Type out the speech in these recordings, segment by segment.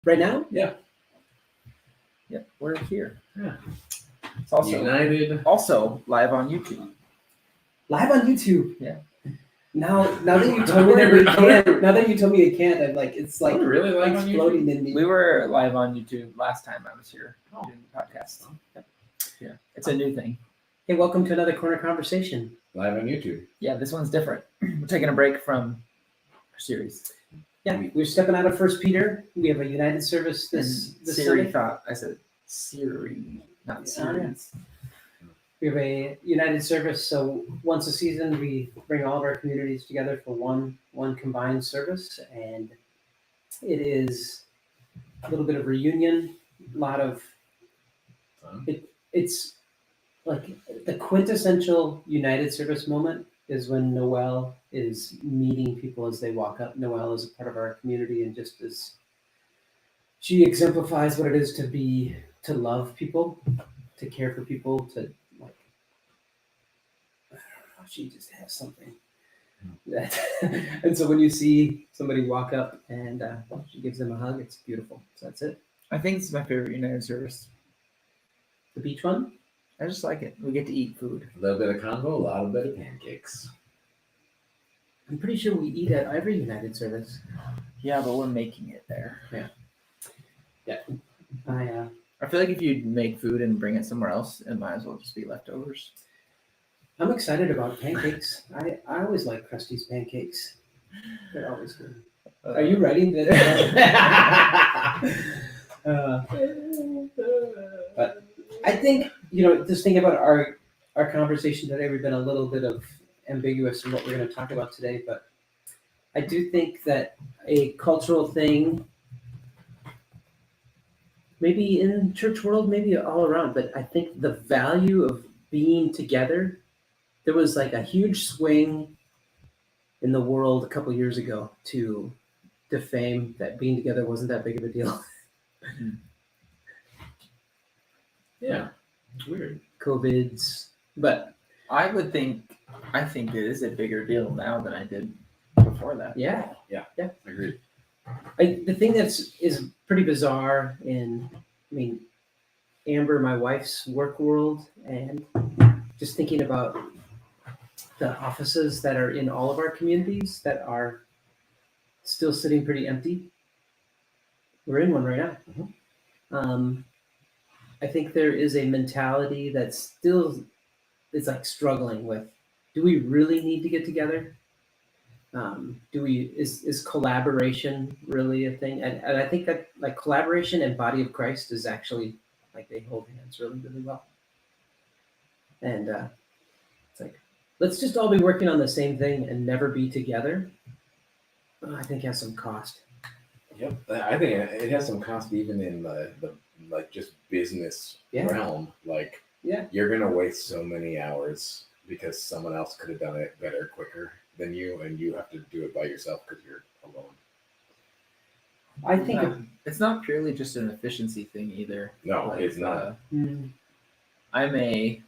Right now? Yeah. Yep, we're here. Yeah. It's also United. live on YouTube. Live on YouTube. Yeah. Now that you told me that we can't, now that you told me it can't, I'm like, it's like Are we really live on exploding in me. We were live on YouTube last time I was here doing the podcast. Yep. Yeah, it's a new thing. Hey, welcome to another Corner Conversation. Live on YouTube. Yeah, this one's different. We're taking a break from our series. Yeah, we're stepping out of First Peter. We have a United service this Siri Sunday. thought I said Siri, not series. We have a United service, so once a season we bring all of our communities together for one combined service, and it is a little bit of reunion, a lot of it's like the quintessential United service moment is when Noelle is meeting people as they walk up. Noelle is a part of our community, and just as she exemplifies what it is to love people, to care for people, to like, I don't know, she just has something that, and so when you see somebody walk up and she gives them a hug, it's beautiful. So that's it. I think this is my favorite United service. The beach one? I just like it. We get to eat food. A little bit of Congo, a lot of bit of pancakes. I'm pretty sure we eat at every United service. Yeah, but we're making it there. Yeah. I feel like if you make food and bring it somewhere else, it might as well just be leftovers. I'm excited about pancakes. I always like Krusty's pancakes. They're always good. Are you ready? But I think, just thinking about our conversation today, we've been a little bit of ambiguous in what we're going to talk about today, but I do think that a cultural thing, maybe in church world, maybe all around, but I think the value of being together, there was like a huge swing in the world a couple years ago to defame that being together wasn't that big of a deal. Yeah. Weird. COVIDs, but I think it is a bigger deal now than I did before that. yeah. Agreed. The thing is pretty bizarre Amber, my wife's work world, and just thinking about the offices that are in all of our communities that are still sitting pretty empty. We're in one right now. Mm-hmm. I think there is a mentality that still is like struggling with, do we really need to get together? Is collaboration really a thing? And I think that like collaboration and body of Christ is actually like they hold hands really, really well. And it's like, let's just all be working on the same thing and never be together. I think has some cost. Yep. I think it has some cost even in the like just business realm. Like, you're going to waste so many hours because someone else could have done it better, quicker than you, and you have to do it by yourself because you're alone. I think it's not purely just an efficiency thing either. No, like, it's not. If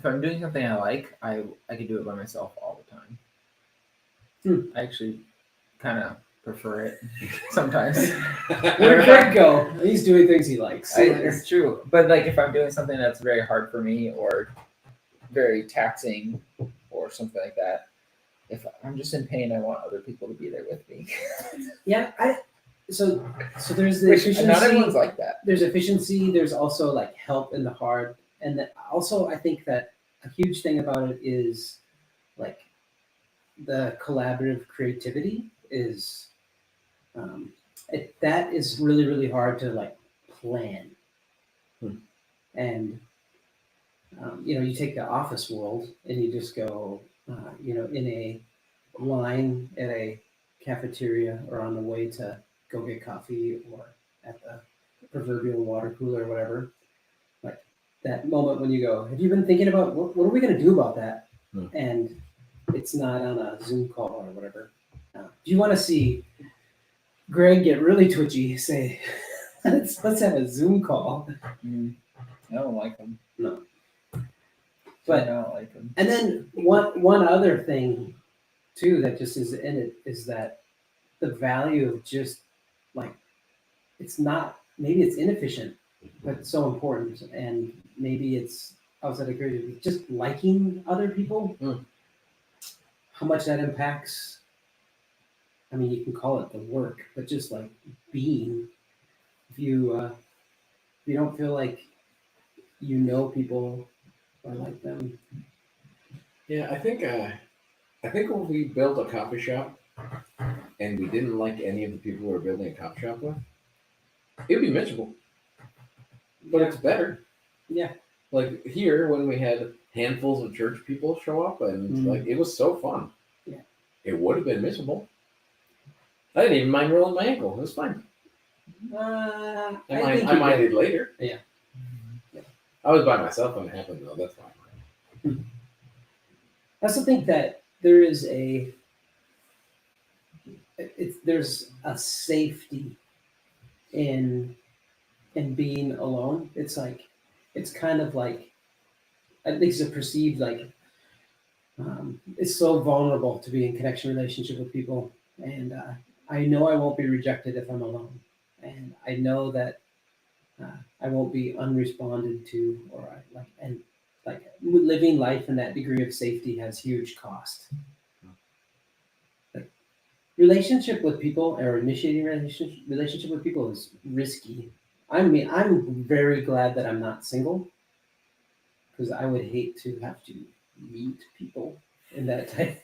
I'm doing something I like, I can do it by myself all the time. I actually kind of prefer it sometimes. Where'd Greg go? He's doing things he likes. It's true, but like if I'm doing something that's very hard for me or very taxing or something like that, if I'm just in pain, I want other people to be there with me. So there's the efficiency. Not everyone's like that. There's efficiency. There's also like help in the hard, and also I think that a huge thing about it is like the collaborative creativity is that is really, really hard to like plan. And you take the office world and you just go in a line at a cafeteria or on the way to go get coffee or at the proverbial water cooler or whatever, like that moment when you go, have you been thinking about what are we going to do about that? And it's not on a Zoom call or whatever. Do you want to see Greg get really twitchy, say, let's have a Zoom call? I don't like them. No. But I don't like them. And then one other thing too that just is in it is that the value of just like it's not, maybe it's inefficient, but it's so important. And maybe it's outside of creativity, just liking other people, how much that impacts. I mean, you can call it the work, but just like being, if you don't feel like you know people or like them. Yeah, I think if we built a coffee shop and we didn't like any of the people we were building a coffee shop with, it'd be miserable. But it's better. Yeah. Like here, when we had handfuls of church people show up, and like it was so fun. Yeah. It would have been miserable. I didn't even mind rolling my ankle. It was fine. I I minded later. Yeah. I was by myself when it happened, though. That's fine. I also think that there is there's a safety in being alone. It's kind of like, I think it's a perceived like, it's so vulnerable to be in connection relationship with people, and I know I won't be rejected if I'm alone, and I know that I won't be unresponded to, or living life in that degree of safety has huge cost. Like, relationship with people or initiating relationship with people is risky. I mean, I'm very glad that I'm not single, because I would hate to have to meet people in that type.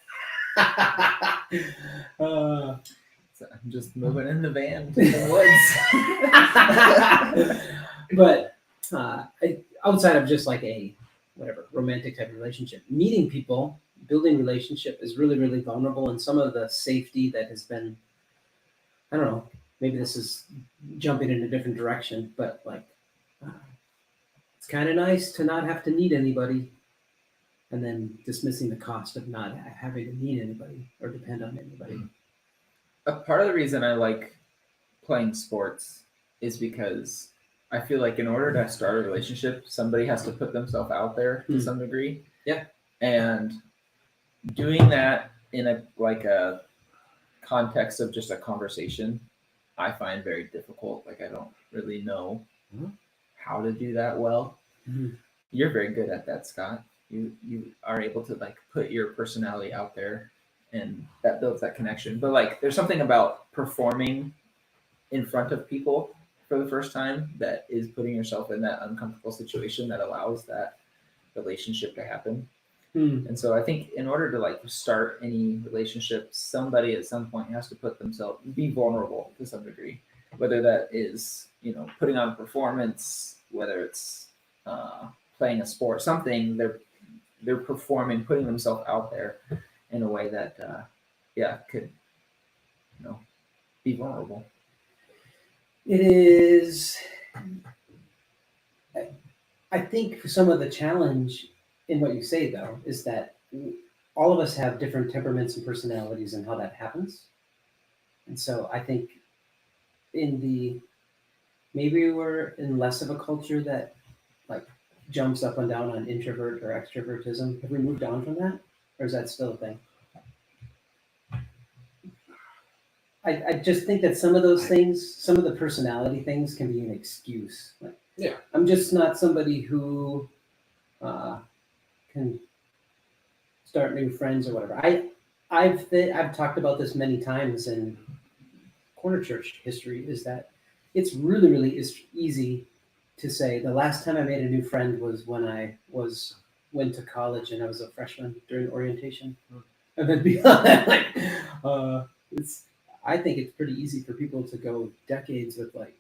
So I'm just moving in the van to the woods. But outside of just like a whatever romantic type of relationship, meeting people, building relationship is really, really vulnerable, and some of the safety that has been, I don't know, maybe this is jumping in a different direction, but like it's kind of nice to not have to need anybody, and then dismissing the cost of not having to need anybody or depend on anybody. A part of the reason I like playing sports is because I feel like in order to start a relationship, somebody has to put themselves out there to some degree. Yeah. And doing that in a context of just a conversation, I find very difficult. Like I don't really know how to do that well. Mhm. You're very good at that, Scott. You are able to like put your personality out there, and that builds that connection. But like there's something about performing in front of people for the first time that is putting yourself in that uncomfortable situation that allows that relationship to happen. And so I think in order to like start any relationship, somebody at some point has to put themselves, be vulnerable to some degree, whether that is, putting on a performance, whether it's playing a sport, something they're performing, putting themselves out there in a way that, could, be vulnerable. It is, I think some of the challenge in what you say though, is that all of us have different temperaments and personalities and how that happens. And so I think maybe we're in less of a culture that like jumps up and down on introvert or extrovertism. Have we moved on from that? Or is that still a thing? I just think that some of those things, some of the personality things can be an excuse. Like, yeah, I'm just not somebody who can start new friends or whatever. I've talked about this many times in corner church history, is that it's really, really is easy to say the last time I made a new friend was when I went to college and I was a freshman during orientation. And then beyond that, I think it's pretty easy for people to go decades with like,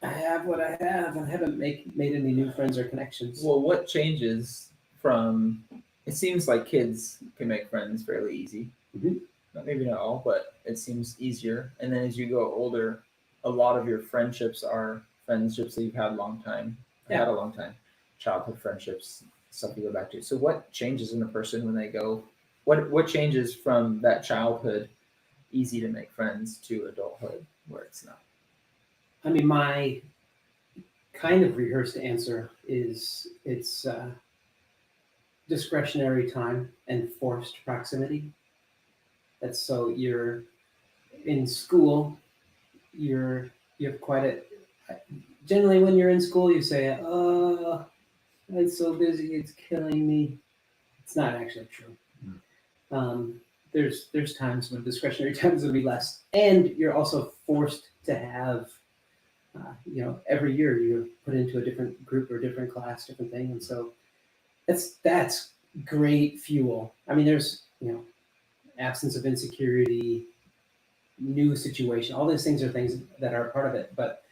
I have what I have and I haven't made any new friends or connections. Well, what changes from, it seems like kids can make friends fairly easy. Mm-hmm. Maybe not all, but it seems easier. And then as you go older, a lot of your friendships are friendships that you've had a long time. Had a long time. Childhood friendships, stuff you go back to. So what changes in a person when they go, what changes from that childhood easy to make friends to adulthood where it's not? I mean, my kind of rehearsed answer is it's discretionary time and forced proximity. That's so you're in school, you're you have quite a. Generally, when you're in school, you say, "Oh, I'm so busy, it's killing me." It's not actually true. There's times when discretionary times will be less, and you're also forced to have. Every year you're put into a different group or different class, different thing, and so that's great fuel. I mean, there's absence of insecurity, new situation, all those things are things that are part of it. But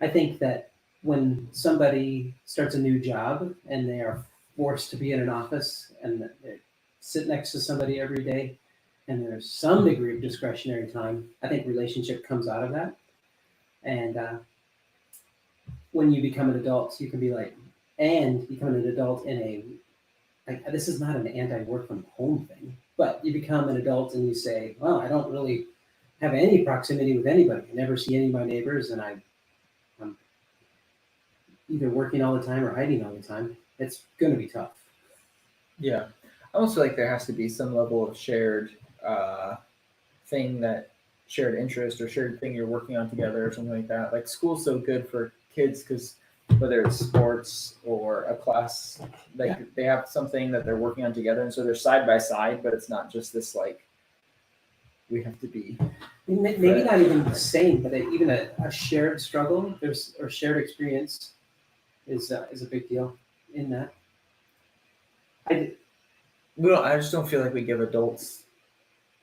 I think that when somebody starts a new job and they are forced to be in an office and they sit next to somebody every day, and there's some degree of discretionary time, I think relationship comes out of that. And when you become an adult, you can be like, and become an adult in a, like, this is not an anti-work from home thing, but you become an adult and you say, well, I don't really have any proximity with anybody. I never see any of my neighbors, and I'm either working all the time or hiding all the time. It's going to be tough. Yeah. I almost feel like there has to be some level of shared thing, that shared interest or shared thing you're working on together or something like that. Like school's so good for kids because whether it's sports or a class, like they have something that they're working on together, and so they're side by side, but it's not just this like we have to be maybe not even the same, but even a shared struggle or shared experience is a big deal in that. I just don't feel like we give adults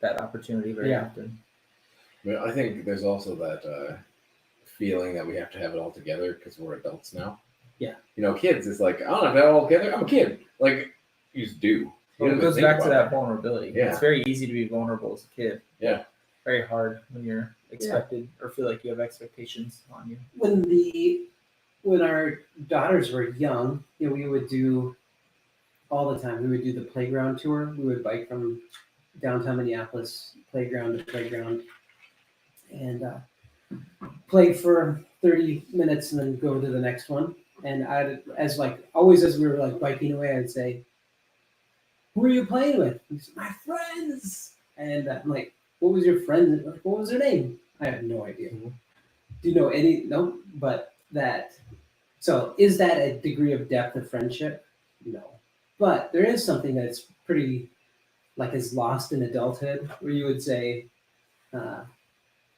that opportunity very often. But I think there's also that feeling that we have to have it all together because we're adults now. Yeah. Kids, it's like, I don't have it all together. I'm a kid. Like, you just do. Well, it goes back to that vulnerability. Yeah. It's very easy to be vulnerable as a kid. Yeah. Very hard when you're expected or feel like you have expectations on you. When our daughters were young, we would do all the time. We would do the playground tour. We would bike from downtown Minneapolis, playground to playground, and play for 30 minutes and then go to the next one. And as we were like biking away, I'd say, "Who are you playing with?" He said, "My friends." And I'm like, "What was your friend? What was their name?" I have no idea. Mm-hmm. Do you know any? No, but that. So is that a degree of depth of friendship? No, but there is something that's pretty is lost in adulthood, where you would say,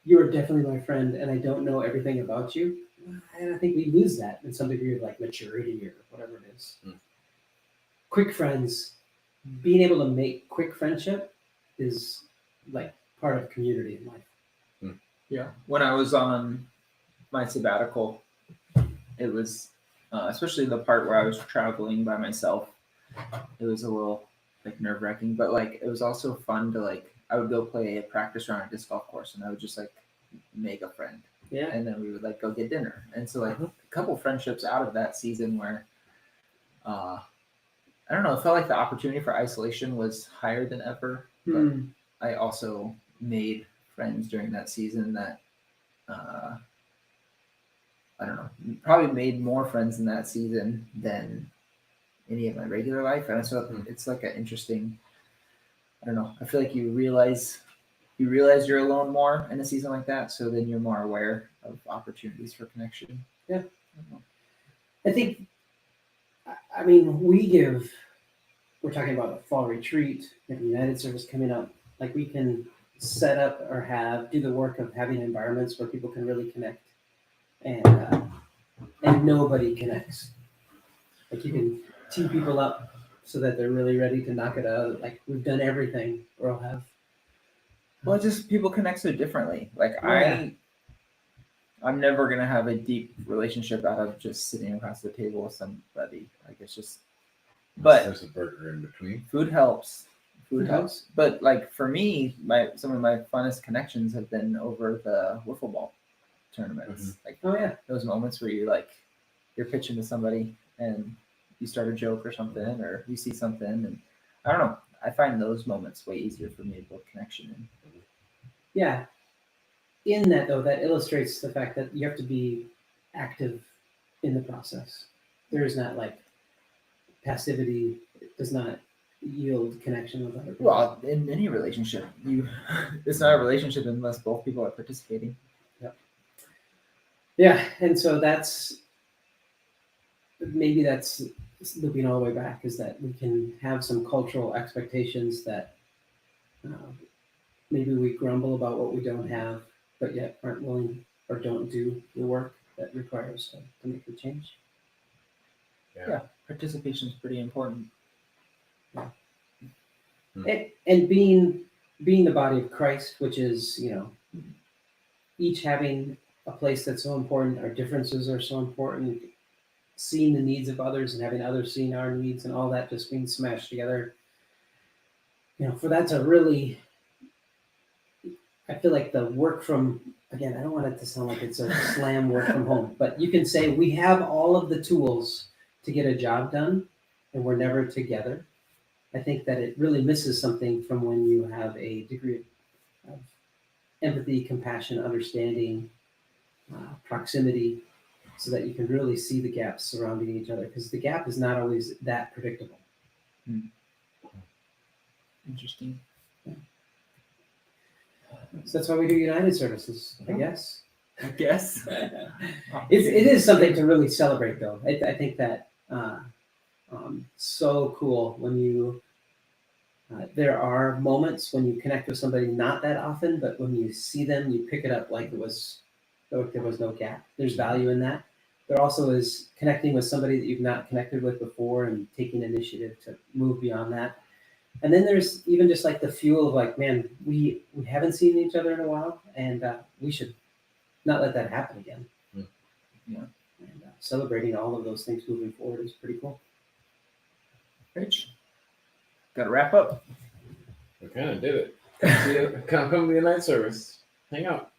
"You are definitely my friend, and I don't know everything about you." And I think we lose that in some degree of maturity or whatever it is. Quick friends, being able to make quick friendship is part of community in life. Yeah. When I was on my sabbatical, it was especially the part where I was traveling by myself. It was a little nerve-wracking, but it was also fun to I would go play a practice round at disc golf course, and I would just make a friend. Yeah. And then we would go get dinner, and so a couple friendships out of that season where I don't know, it felt like the opportunity for isolation was higher than ever, but I also made friends during that season that I don't know, probably made more friends in that season than any of my regular life. And so it's an interesting, I don't know, I feel like you realize you're alone more in a season like that, so then you're more aware of opportunities for connection. Yeah. I think, we're talking about a fall retreat, we have United Service coming up, we can set up or do the work of having environments where people can really connect, and nobody connects. You can tee people up so that they're really ready to knock it out. We've done everything, or I'll have. Well, just people connect so differently. I'm never gonna have a deep relationship out of just sitting across the table with somebody. It's just. But there's a burger in between. Food helps. Food helps. But for me, some of my funnest connections have been over the wiffle ball tournaments. Those moments where you're pitching to somebody and you start a joke or something, or you see something, and I don't know. I find those moments way easier for me to build connection in. Yeah. In that, though, that illustrates the fact that you have to be active in the process. There is not passivity. It does not yield connection with other people. Well, in any relationship, it's not a relationship unless both people are participating. Yep. Yeah, and so that's looking all the way back, is that we can have some cultural expectations that maybe we grumble about what we don't have, but yet aren't willing or don't do the work that requires to make the change. Participation is pretty important. And being the body of Christ, which is, each having a place that's so important, our differences are so important, seeing the needs of others and having others seeing our needs and all that just being smashed together. For that to really, I feel like the work from, again, I don't want it to sound like it's a slam work from home, but you can say we have all of the tools to get a job done and we're never together. I think that it really misses something from when you have a degree of empathy, compassion, understanding, proximity, so that you can really see the gaps surrounding each other, because the gap is not always that predictable. Interesting. So that's why we do United Services, I guess. I guess. It is something to really celebrate, though. I think that so cool when you. There are moments when you connect with somebody not that often, but when you see them, you pick it up like there was no gap. There's value in that. There also is connecting with somebody that you've not connected with before and taking initiative to move beyond that. And then there's even just like the fuel of like, man, we haven't seen each other in a while, and we should not let that happen again. Yeah. And celebrating all of those things moving forward is pretty cool. Rich, got to wrap up. We kind of did it. Come to the United Service. Hang out.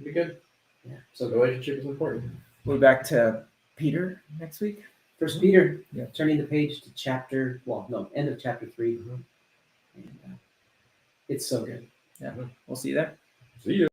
It'll be good. Yeah. So the relationship is important. We'll be back to Peter next week. First Peter, Yeah. turning the page to end of chapter 3. Mhm. And it's so good. Yeah, we'll see you there. See you.